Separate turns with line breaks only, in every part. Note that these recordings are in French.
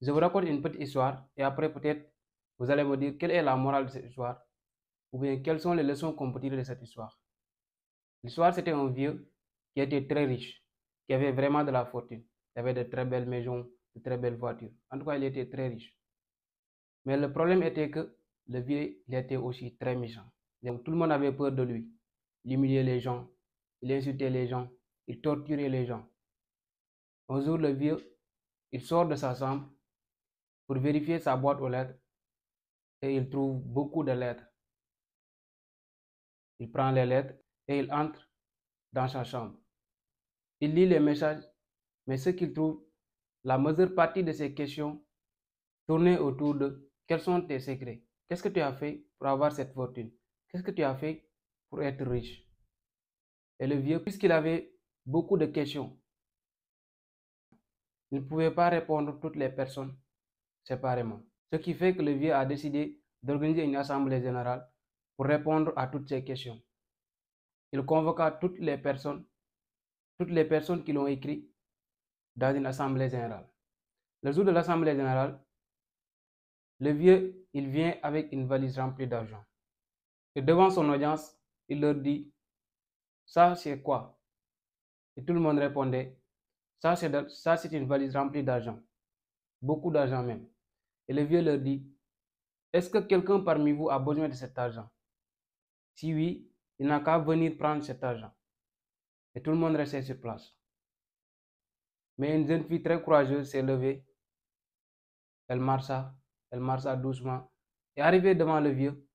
Je vous raconte une petite histoire et après peut-être vous allez me dire quelle est la morale de cette histoire ou bien quelles sont les leçons qu'on peut tirer de cette histoire. L'histoire, c'était un vieux qui était très riche, qui avait vraiment de la fortune. Il avait de très belles maisons, de très belles voitures. En tout cas, il était très riche. Mais le problème était que le vieux, il était aussi très méchant. Donc tout le monde avait peur de lui. Il humiliait les gens, il insultait les gens, il torturait les gens. Un jour, le vieux, il sort de sa chambre pour vérifier sa boîte aux lettres et il trouve beaucoup de lettres. Il prend les lettres et il entre dans sa chambre. Il lit les messages, mais ce qu'il trouve, la majeure partie de ces questions tournaient autour de quels sont tes secrets? Qu'est-ce que tu as fait pour avoir cette fortune? Qu'est-ce que tu as fait pour être riche? Et le vieux, puisqu'il avait beaucoup de questions, il ne pouvait pas répondre toutes les personnes séparément. Ce qui fait que le vieux a décidé d'organiser une assemblée générale pour répondre à toutes ces questions. Il convoqua toutes les personnes qui l'ont écrit dans une assemblée générale. Le jour de l'assemblée générale, le vieux, il vient avec une valise remplie d'argent. Et devant son audience, il leur dit, ça c'est quoi? Et tout le monde répondait, ça c'est une valise remplie d'argent. Beaucoup d'argent même. Et le vieux leur dit, est-ce que quelqu'un parmi vous a besoin de cet argent? Si oui, il n'a qu'à venir prendre cet argent. Et tout le monde restait sur place. Mais une jeune fille très courageuse s'est levée. Elle marcha doucement. Et arrivée devant le vieux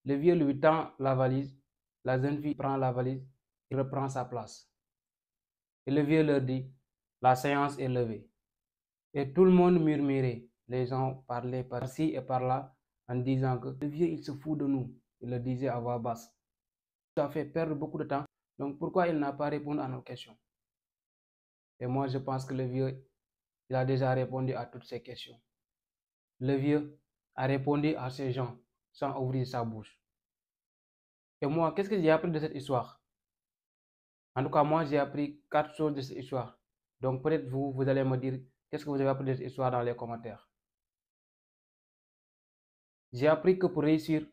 lui tend la valise. La jeune fille prend la valise et reprend sa place. Et le vieux leur dit, la séance est levée. Et tout le monde murmurait. Les gens parlaient par-ci et par-là en disant que le vieux, il se fout de nous. Il le disait à voix basse. Ça fait perdre beaucoup de temps. Donc pourquoi il n'a pas répondu à nos questions? Et moi, je pense que le vieux, il a déjà répondu à toutes ces questions. Le vieux a répondu à ces gens sans ouvrir sa bouche. Et moi, qu'est-ce que j'ai appris de cette histoire? En tout cas, moi, j'ai appris 4 choses de cette histoire. Donc peut-être vous allez me dire qu'est-ce que vous avez appris de cette histoire dans les commentaires. J'ai appris que pour réussir,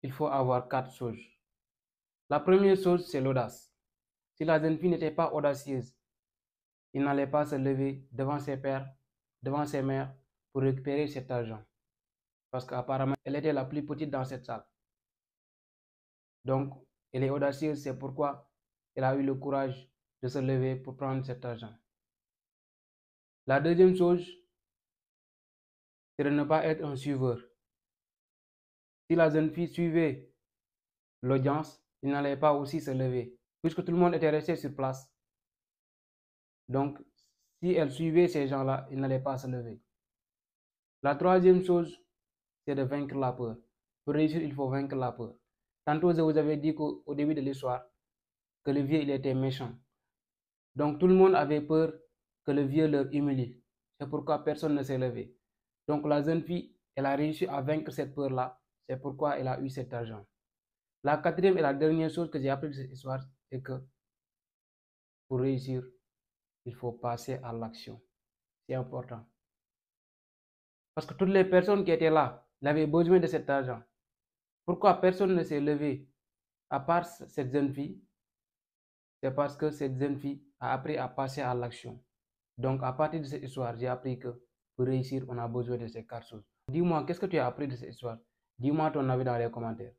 il faut avoir 4 choses. La première chose, c'est l'audace. Si la jeune fille n'était pas audacieuse, il n'allait pas se lever devant ses pères, devant ses mères pour récupérer cet argent. Parce qu'apparemment, elle était la plus petite dans cette salle. Donc, elle est audacieuse, c'est pourquoi elle a eu le courage de se lever pour prendre cet argent. La deuxième chose, c'est de ne pas être un suiveur. Si la jeune fille suivait l'audience, il n'allait pas aussi se lever, puisque tout le monde était resté sur place. Donc, si elle suivait ces gens-là, il n'allait pas se lever. La troisième chose, c'est de vaincre la peur. Pour réussir, il faut vaincre la peur. Tantôt, je vous avais dit qu'au début de l'histoire, que le vieux, il était méchant. Donc, tout le monde avait peur que le vieux leur humilie. C'est pourquoi personne ne s'est levé. Donc, la jeune fille, elle a réussi à vaincre cette peur-là. C'est pourquoi elle a eu cet argent. La quatrième et la dernière chose que j'ai appris de cette histoire, c'est que pour réussir, il faut passer à l'action. C'est important. Parce que toutes les personnes qui étaient là, elles avaient besoin de cet argent. Pourquoi personne ne s'est levé à part cette jeune fille? C'est parce que cette jeune fille a appris à passer à l'action. Donc, à partir de cette histoire, j'ai appris que pour réussir, on a besoin de ces 4 choses. Dis-moi, qu'est-ce que tu as appris de cette histoire? Dis-moi ton avis dans les commentaires.